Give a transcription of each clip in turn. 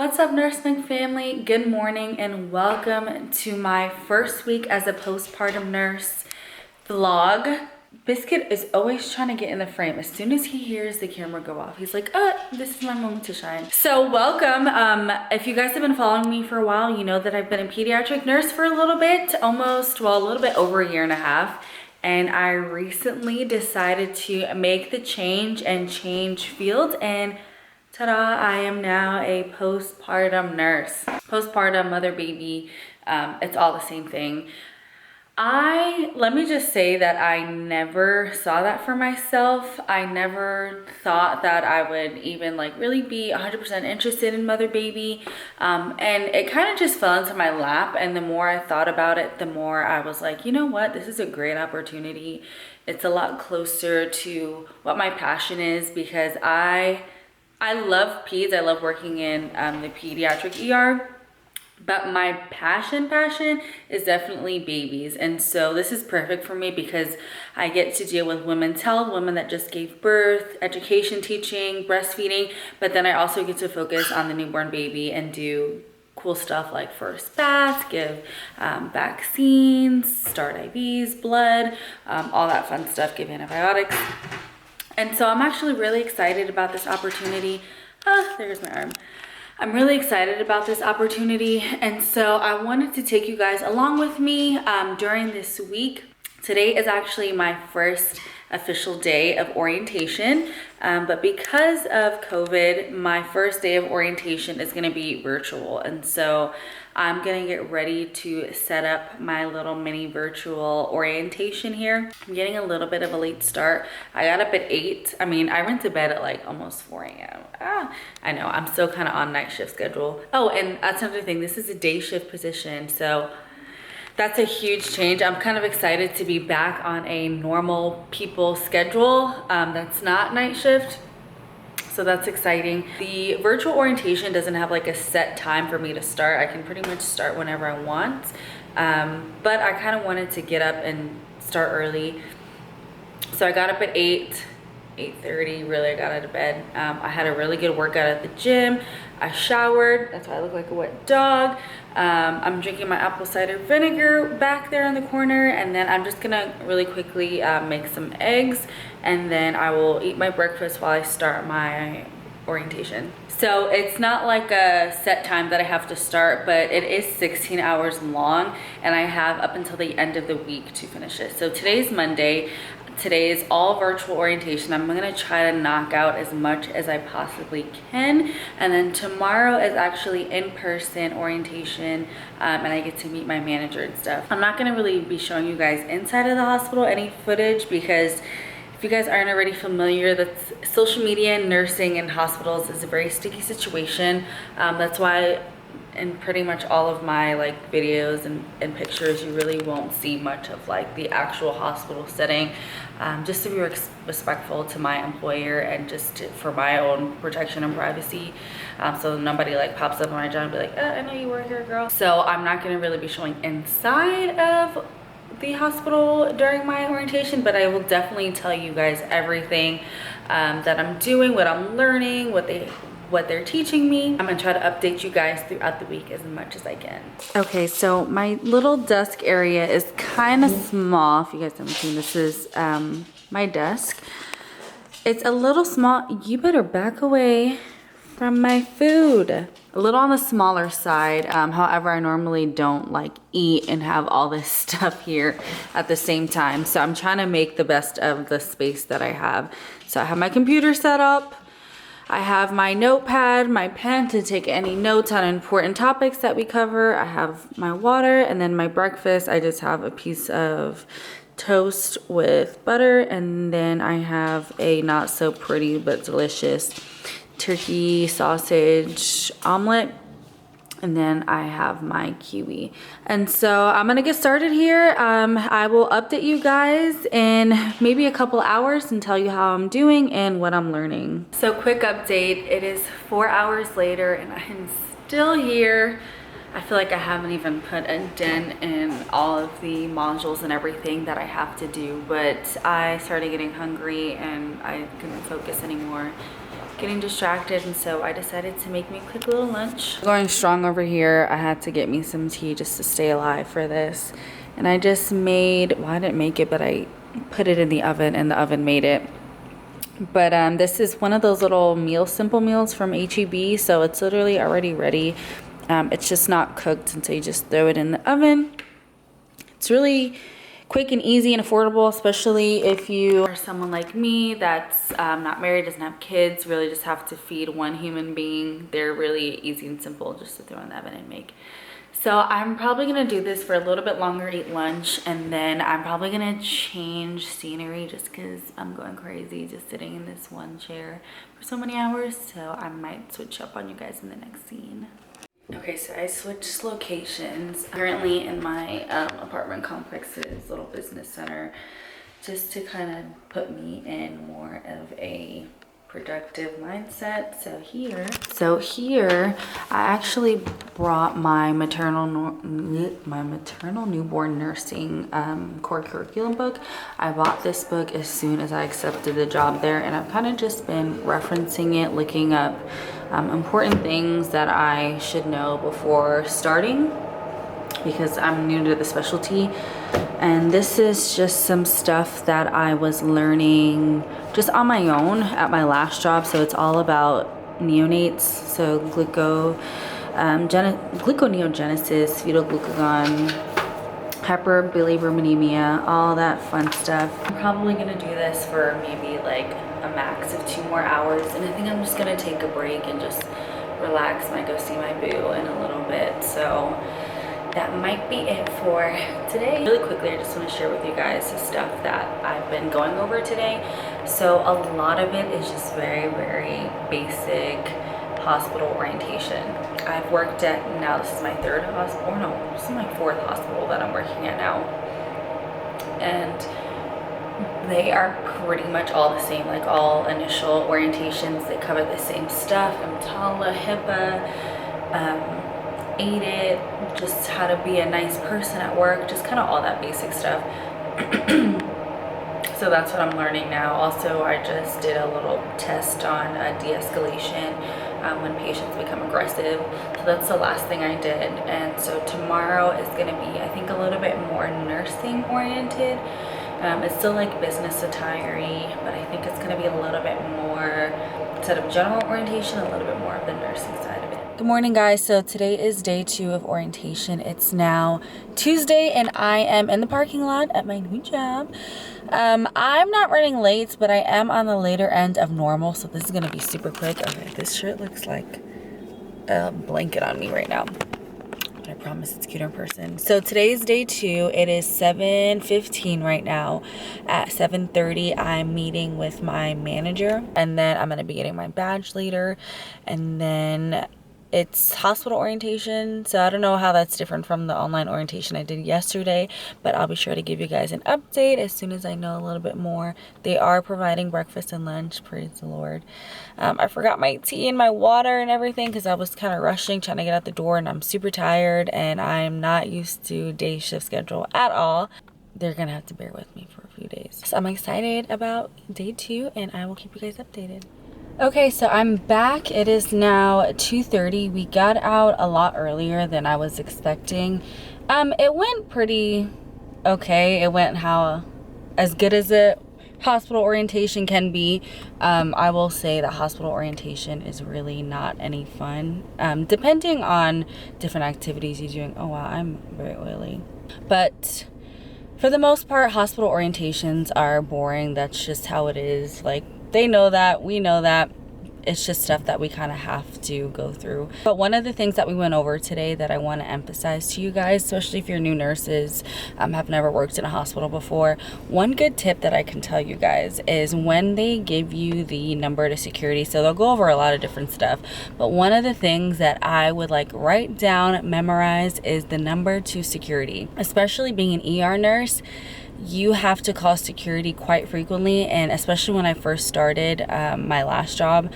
What's up, nursing family? Good morning and welcome to my first week as a postpartum nurse vlog. Biscuit is always trying to get in the frame. As soon as he hears the camera go off, he's like, this is my moment to shine. So welcome. If you guys have been following me for a while, you know that I've been a pediatric nurse for a little bit, a little bit over a year and a half. And I recently decided to make the change and change fields, and ta-da, I am now a postpartum nurse. Postpartum, mother, baby, it's all the same thing. Let me just say that I never saw that for myself. I never thought that I would even really be 100% interested in mother, baby. And it kind of just fell into my lap. And the more I thought about it, the more I was like, you know what? This is a great opportunity. It's a lot closer to what my passion is, because I love peds. I love working in the pediatric ER, but my passion is definitely babies. And so this is perfect for me because I get to deal with women's health, women that just gave birth, education, teaching, breastfeeding, but then I also get to focus on the newborn baby and do cool stuff like first baths, give vaccines, start IVs, blood, all that fun stuff, give antibiotics. And so I'm actually really excited about this opportunity. There's my arm. I'm really excited about this opportunity. And so I wanted to take you guys along with me during this week. Today is actually my first official day of orientation. But because of COVID, my first day of orientation is gonna be virtual. And so I'm gonna get ready to set up my little mini virtual orientation here. I'm getting a little bit of a late start. I got up at 8. I went to bed at almost 4 a.m. I know, I'm still kind of on night shift schedule. Oh, and that's another thing, this is a day shift position. So that's a huge change. I'm kind of excited to be back on a normal people schedule that's not night shift. So that's exciting. The virtual orientation doesn't have a set time for me to start. I can pretty much start whenever I want. But I kind of wanted to get up and start early. So I got up at 8:30, really. I got out of bed. I had a really good workout at the gym. I showered. That's why I look like a wet dog. I'm drinking my apple cider vinegar back there in the corner, and then I'm just gonna really quickly make some eggs, and then I will eat my breakfast while I start my orientation. So it's not like a set time that I have to start, but it is 16 hours long, and I have up until the end of the week to finish it. So today's Monday. Today is all virtual orientation. I'm gonna try to knock out as much as I possibly can. And then tomorrow is actually in-person orientation, and I get to meet my manager and stuff. I'm not gonna really be showing you guys inside of the hospital any footage, because if you guys aren't already familiar, that's social media, nursing, and hospitals is a very sticky situation. That's why in pretty much all of my videos and pictures, you really won't see much of the actual hospital setting, just to be respectful to my employer and just for my own protection and privacy, so nobody pops up on my job and be like, I know you work here, girl. So I'm not going to really be showing inside of the hospital during my orientation, but I will definitely tell you guys everything that I'm doing, what I'm learning, what they're teaching me. I'm gonna try to update you guys throughout the week as much as I can. Okay, so my little desk area is kind of small. If you guys haven't seen, this is my desk. It's a little small. You better back away from my food. A little on the smaller side. However, I normally don't eat and have all this stuff here at the same time. So I'm trying to make the best of the space that I have. So I have my computer set up. I have my notepad, my pen to take any notes on important topics that we cover. I have my water, and then my breakfast. I just have a piece of toast with butter, and then I have a not so pretty but delicious turkey sausage omelet. And then I have my kiwi. And so I'm gonna get started here. I will update you guys in maybe a couple hours and tell you how I'm doing and what I'm learning. So quick update, it is 4 hours later and I'm still here. I feel like I haven't even put a dent in all of the modules and everything that I have to do, but I started getting hungry and I couldn't focus anymore. getting distracted, and so I decided to make me a quick little lunch. Going strong over here. I had to get me some tea just to stay alive for this. And I just made, well, I didn't make it, but I put it in the oven and the oven made it. But this is one of those little simple meals from H-E-B, so it's literally already ready. It's just not cooked until you just throw it in the oven. It's really quick and easy and affordable, especially if you are someone like me that's not married, doesn't have kids, really just have to feed one human being. They're really easy and simple just to throw in the oven and make. So I'm probably gonna do this for a little bit longer, eat lunch, and then I'm probably gonna change scenery just because I'm going crazy just sitting in this one chair for so many hours. So I might switch up on you guys in the next scene. Okay, so I switched locations. Currently in my apartment complex's little business center, just to kind of put me in more of a productive mindset. So here I actually brought my maternal newborn nursing core curriculum book. I bought this book as soon as I accepted the job there, and I've kind of just been referencing it, looking up important things that I should know before starting, because I'm new to the specialty. And this is just some stuff that I was learning just on my own at my last job. So it's all about neonates, so gluconeogenesis, fetal glucagon, hyperbilirubinemia, all that fun stuff. I'm probably gonna do this for maybe like a max of 2 more hours, and I think I'm just gonna take a break and just relax and go see my boo in a little bit. So that might be it for today. Really quickly, I just want to share with you guys the stuff that I've been going over today. So a lot of it is just very, very basic hospital orientation. I've worked at, now this is my 3rd hospital, or no, this is my 4th hospital that I'm working at now. And they are pretty much all the same, like all initial orientations. They cover the same stuff, EMTALA, HIPAA, AIDED, just how to be a nice person at work, just kind of all that basic stuff. So that's what I'm learning now. Also, I just did a little test on de-escalation when patients become aggressive. So that's the last thing I did. And so tomorrow is going to be, I think, a little bit more nursing oriented. It's still like business attire-y, but I think it's going to be a little bit more, instead of general orientation, a little bit more of the nursing side of it. Good morning, guys. So today is day 2 of orientation. It's now Tuesday and I am in the parking lot at my new job. I'm not running late, but I am on the later end of normal, so this is going to be super quick. Okay, this shirt looks like a blanket on me right now. I promise it's cuter in person. So today's day 2. It is 7:15 right now. At 7:30, I'm meeting with my manager, and then I'm going to be getting my badge later. And then it's hospital orientation, so I don't know how that's different from the online orientation I did yesterday, but I'll be sure to give you guys an update as soon as I know a little bit more. They are providing breakfast and lunch, praise the Lord. I forgot my tea and my water and everything because I was kind of rushing, trying to get out the door, and I'm super tired, and I'm not used to day shift schedule at all. They're gonna have to bear with me for a few days. So I'm excited about day 2, and I will keep you guys updated. Okay, so I'm back. It is now 2:30. We got out a lot earlier than I was expecting. It went pretty okay. It went as good as a hospital orientation can be. I will say that hospital orientation is really not any fun. Depending on different activities you're doing. Oh wow, I'm very oily. But for the most part, hospital orientations are boring. That's just how it is. Like, they know that, we know that. It's just stuff that we kind of have to go through. But one of the things that we went over today that I want to emphasize to you guys, especially if you're new nurses, have never worked in a hospital before, one good tip that I can tell you guys is when they give you the number to security, so they'll go over a lot of different stuff, but one of the things that I would like write down, memorize, is the number to security. Especially being an ER nurse, you have to call security quite frequently, and especially when I first started my last job,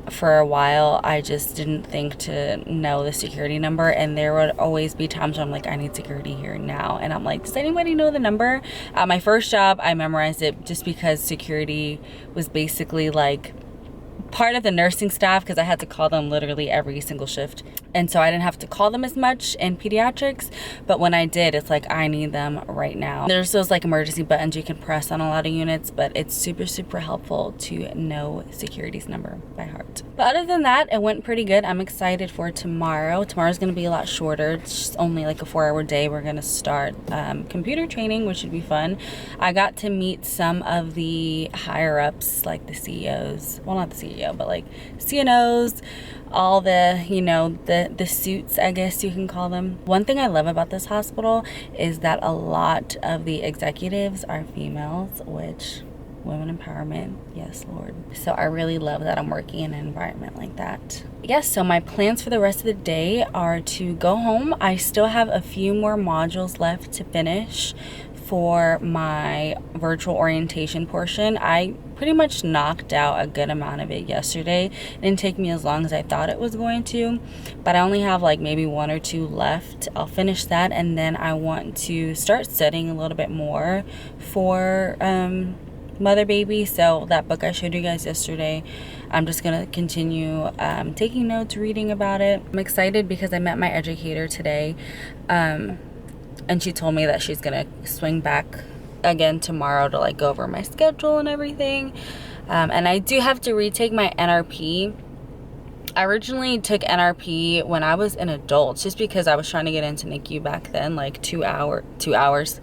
for a while I just didn't think to know the security number, and there would always be times where I'm like, I need security here now, and I'm like, does anybody know the number? My first job, I memorized it just because security was basically like part of the nursing staff because I had to call them literally every single shift. And so I didn't have to call them as much in pediatrics. But when I did, it's like I need them right now. There's those like emergency buttons you can press on a lot of units, but it's super, super helpful to know security's number by heart. But other than that, it went pretty good. I'm excited for tomorrow. Tomorrow's going to be a lot shorter. It's only like a 4-hour day. We're going to start computer training, which should be fun. I got to meet some of the higher ups, like the CEOs. Well, not the CEO, but like CNOs, all the, you know, the suits, I guess you can call them. One thing I love about this hospital is that a lot of the executives are females, which women empowerment, yes Lord. So I really love that I'm working in an environment like that. Yes, so my plans for the rest of the day are to go home. I still have a few more modules left to finish for my virtual orientation portion. I pretty much knocked out a good amount of it yesterday. It didn't take me as long as I thought it was going to, but I only have like maybe 1 or 2 left. I'll finish that, and then I want to start studying a little bit more for Mother Baby. So that book I showed you guys yesterday, I'm just gonna continue taking notes, reading about it. I'm excited because I met my educator today, and she told me that she's gonna swing back again tomorrow to like go over my schedule and everything. And I do have to retake my NRP. I originally took NRP when I was an adult, just because I was trying to get into NICU back then, like 2 hours.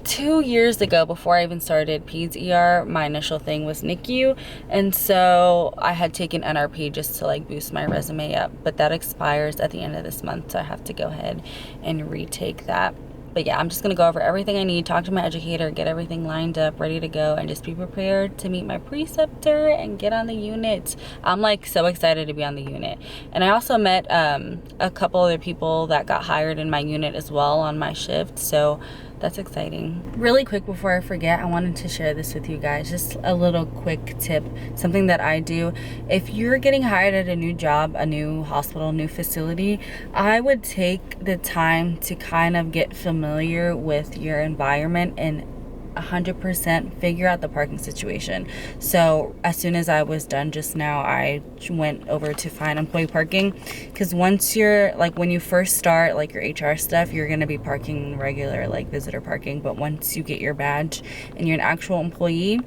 2 years ago, before I even started Peds ER, my initial thing was NICU, and so I had taken NRP just to like boost my resume up, but that expires at the end of this month, so I have to go ahead and retake that. But yeah, I'm just gonna go over everything I need, talk to my educator, get everything lined up, ready to go, and just be prepared to meet my preceptor and get on the unit. I'm like so excited to be on the unit. And I also met a couple other people that got hired in my unit as well on my shift, so that's exciting. Really quick before I forget, I wanted to share this with you guys. Just a little quick tip, something that I do. If you're getting hired at a new job, a new hospital, new facility, I would take the time to kind of get familiar with your environment and 100% figure out the parking situation. So as soon as I was done just now, I went over to find employee parking, because once you're like, when you first start like your HR stuff, you're going to be parking regular like visitor parking, but once you get your badge and you're an actual employee,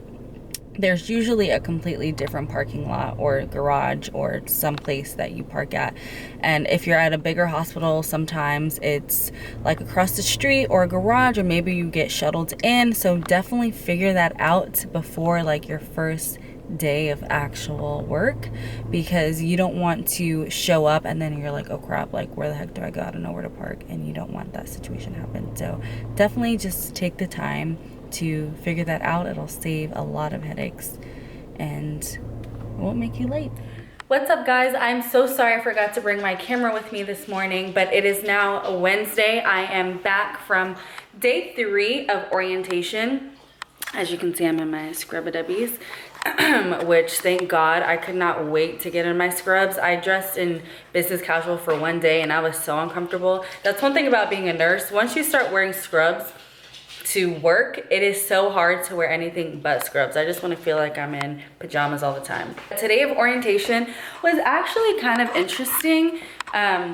there's usually a completely different parking lot or garage or some place that you park at. And if you're at a bigger hospital, sometimes it's like across the street or a garage, or maybe you get shuttled in. So definitely figure that out before like your first day of actual work, because you don't want to show up and then you're like, oh crap, like where the heck do I go? I don't know where to park, and you don't want that situation to happen. So definitely just take the time to figure that out. It'll save a lot of headaches and it won't make you late. What's up, guys? I'm so sorry I forgot to bring my camera with me this morning, but it is now a Wednesday. I am back from day 3 of orientation. As you can see, I'm in my scrub-a-dubbies, which thank God, I could not wait to get in my scrubs. I dressed in business casual for 1 day and I was so uncomfortable. That's one thing about being a nurse. Once you start wearing scrubs to work, it is so hard to wear anything but scrubs. I just want to feel like I'm in pajamas all the time. Today of orientation was actually kind of interesting.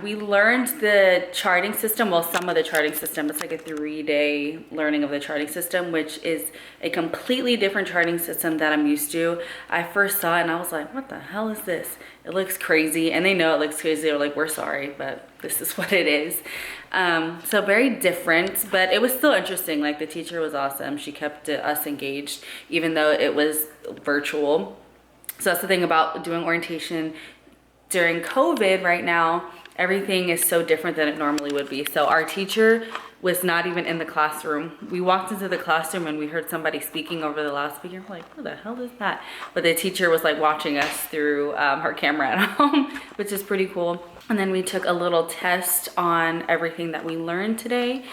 We learned the charting system, well, some of the charting system. It's like a 3-day learning of the charting system, which is a completely different charting system that I'm used to. I first saw it and I was like, what the hell is this? It looks crazy, and they know it looks crazy. They're like, we're sorry, but this is what it is. So very different, but it was still interesting. Like, the teacher was awesome. She kept us engaged, even though it was virtual. So that's the thing about doing orientation during COVID right now. Everything is so different than it normally would be. So our teacher was not even in the classroom. We walked into the classroom and we heard somebody speaking over the loudspeaker. We're like, who the hell is that? But the teacher was like watching us through her camera at home, which is pretty cool. And then we took a little test on everything that we learned today.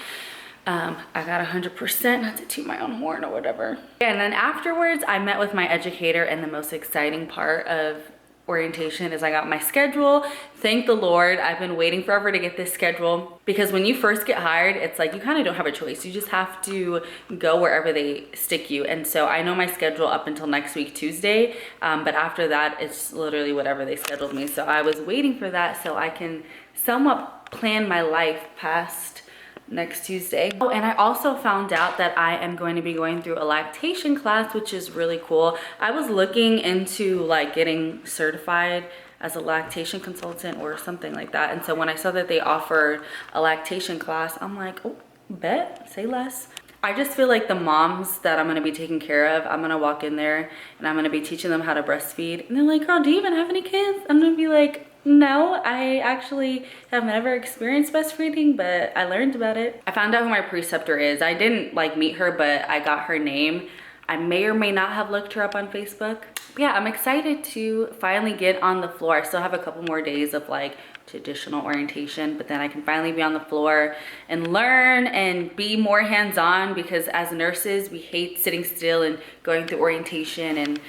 I got 100%, not to toot my own horn or whatever. And then afterwards, I met with my educator, and the most exciting part of orientation is I got my schedule. Thank the Lord. I've been waiting forever to get this schedule, because when you first get hired, it's like you kind of don't have a choice. You just have to go wherever they stick you. And so I know my schedule up until next week, Tuesday. But after that, it's literally whatever they scheduled me. So I was waiting for that so I can somewhat plan my life past next Tuesday. Oh, and I also found out that I am going to be going through a lactation class, which is really cool. I was looking into like getting certified as a lactation consultant or something like that. And so when I saw that they offered a lactation class, I'm like, oh, bet, say less. I just feel like the moms that I'm gonna be taking care of, I'm gonna walk in there and I'm gonna be teaching them how to breastfeed. And they're like, girl, do you even have any kids? I'm gonna be like, no, I actually have never experienced breastfeeding, but I learned about it. I found out who my preceptor is. I didn't like meet her, but I got her name. I may or may not have looked her up on Facebook. But yeah, I'm excited to finally get on the floor. I still have a couple more days of like traditional orientation, but then I can finally be on the floor and learn and be more hands-on, because as nurses, we hate sitting still and going through orientation and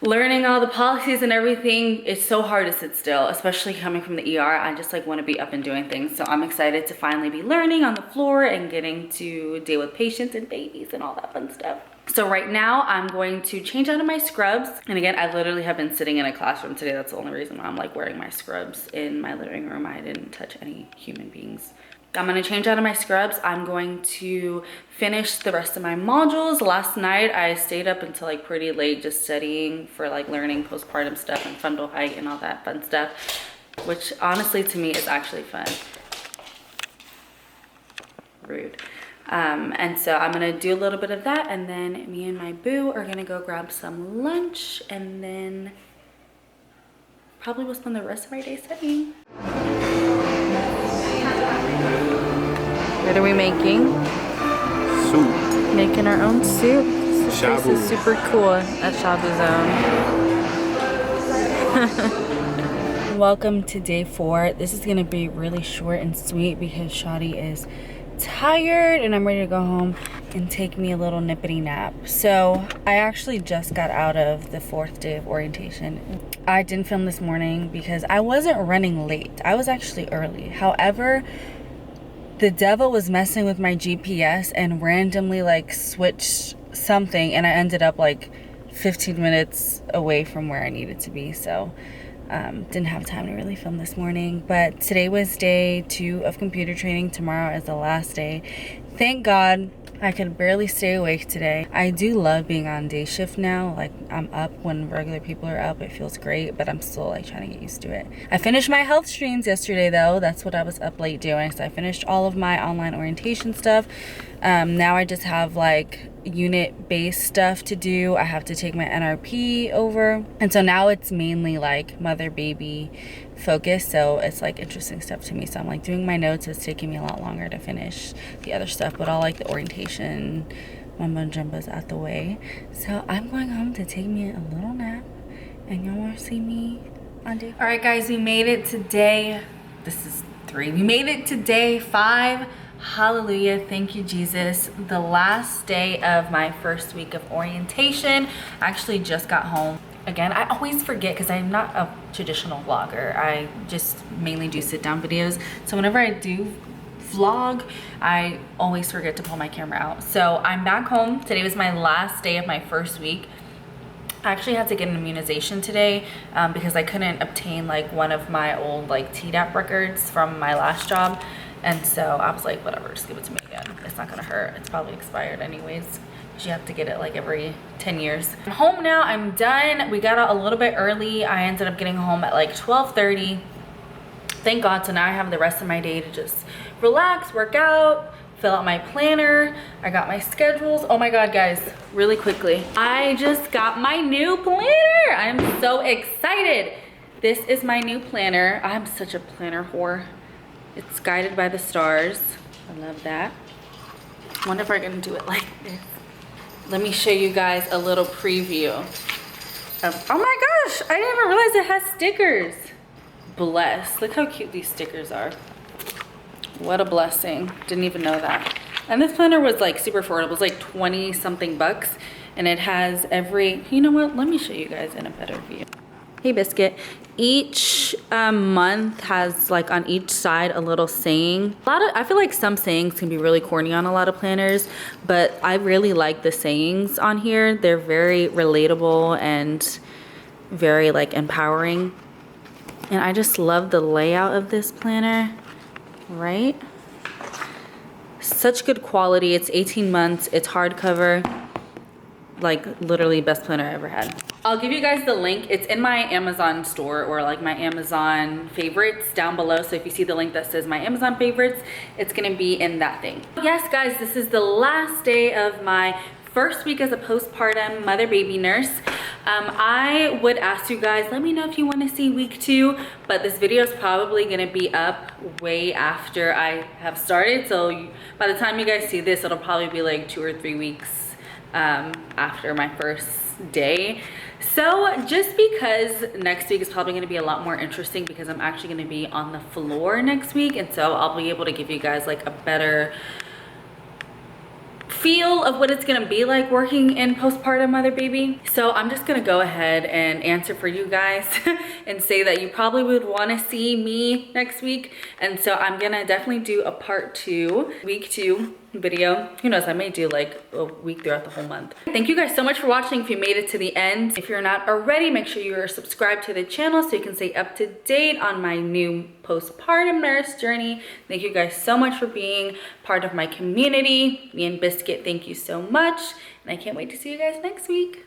learning all the policies and everything. It's so hard to sit still, especially coming from the ER. I just like want to be up and doing things. So I'm excited to finally be learning on the floor and getting to deal with patients and babies and all that fun stuff. So right now I'm going to change out of my scrubs. And again, I literally have been sitting in a classroom today. That's the only reason why I'm like wearing my scrubs in my living room. I didn't touch any human beings. I'm gonna change out of my scrubs. I'm going to finish the rest of my modules. Last night I stayed up until like pretty late just studying for like learning postpartum stuff and fundal height and all that fun stuff, which honestly to me is actually fun. Rude. And so I'm gonna do a little bit of that, and then me and my boo are gonna go grab some lunch, and then probably will spend the rest of our day studying. What are we making? Soup. Making our own soup. This place Shabu. is super cool at Shabu Zone. Welcome to day 4. This is gonna be really short and sweet because Shadi is tired and I'm ready to go home and take me a little nippity nap. So I actually just got out of the 4th day of orientation. I didn't film this morning because I wasn't running late. I was actually early. However, the devil was messing with my GPS and randomly like switched something, and I ended up like 15 minutes away from where I needed to be. So didn't have time to really film this morning. But today was day 2 of computer training. Tomorrow is the last day. Thank God. I could barely stay awake today. I do love being on day shift now. Like, I'm up when regular people are up. It feels great, but I'm still like trying to get used to it. I finished my health streams yesterday though. That's what I was up late doing. So I finished all of my online orientation stuff. Now I just have like unit-based stuff to do. I have to take my NRP over. And so now it's mainly like mother-baby focus, so it's like interesting stuff to me. So I'm like doing my notes. It's taking me a lot longer to finish the other stuff, but all like the orientation mumbo jumbo's out the way. So I'm going home to take me a little nap, and y'all want to see me on day 4. All right guys, we made it to day, this is 3, we made it to day 5. Hallelujah, thank you Jesus. The last day of my first week of orientation. I actually just got home. Again, I always forget because I'm not a traditional vlogger. I just mainly do sit down videos. So whenever I do vlog, I always forget to pull my camera out. So I'm back home. Today was my last day of my first week. I actually had to get an immunization today because I couldn't obtain like one of my old like Tdap records from my last job. And so I was like, whatever, just give it to me again. It's not gonna hurt. It's probably expired anyways. You have to get it like every 10 years. I'm home now, I'm done. We got out a little bit early. I ended up getting home at like 12:30. Thank God, so now I have the rest of my day to just relax, work out, fill out my planner. I got my schedules. Oh my God, guys, really quickly. I just got my new planner. I'm so excited. This is my new planner. I'm such a planner whore. It's guided by the stars. I love that. I wonder if I'm gonna do it like this. Let me show you guys a little preview of, oh my gosh, I didn't even realize it has stickers. Bless, look how cute these stickers are. What a blessing, didn't even know that. And this planner was like super affordable. It was like 20 something bucks, and it has every, you know what, let me show you guys in a better view. Hey Biscuit. Each month has like on each side a little saying. I feel like some sayings can be really corny on a lot of planners, but I really like the sayings on here. They're very relatable and very like empowering. And I just love the layout of this planner, right? Such good quality. It's 18 months, it's hardcover. Like literally best planner I ever had. I'll give you guys the link. It's in my Amazon store or like my Amazon favorites down below. So if you see the link that says my Amazon favorites, it's gonna be in that thing. Yes guys, this is the last day of my first week as a postpartum mother baby nurse. I would ask you guys, let me know if you want to see week 2, but this video is probably going to be up way after I have started. So by the time you guys see this, it'll probably be like 2 or 3 weeks after my first day. So just because next week is probably going to be a lot more interesting because I'm actually going to be on the floor next week, and so I'll be able to give you guys like a better feel of what it's gonna be like working in postpartum mother baby. So I'm just gonna go ahead and answer for you guys and say that you probably would want to see me next week, and so I'm gonna definitely do a part 2, week 2 video. Who knows, I may do like a week throughout the whole month. Thank you guys so much for watching. If you made it to the end, if you're not already, make sure you're subscribed to the channel so you can stay up to date on my new postpartum nurse journey. Thank you guys so much for being part of my community. Me and Biscuit, thank you so much, and I can't wait to see you guys next week.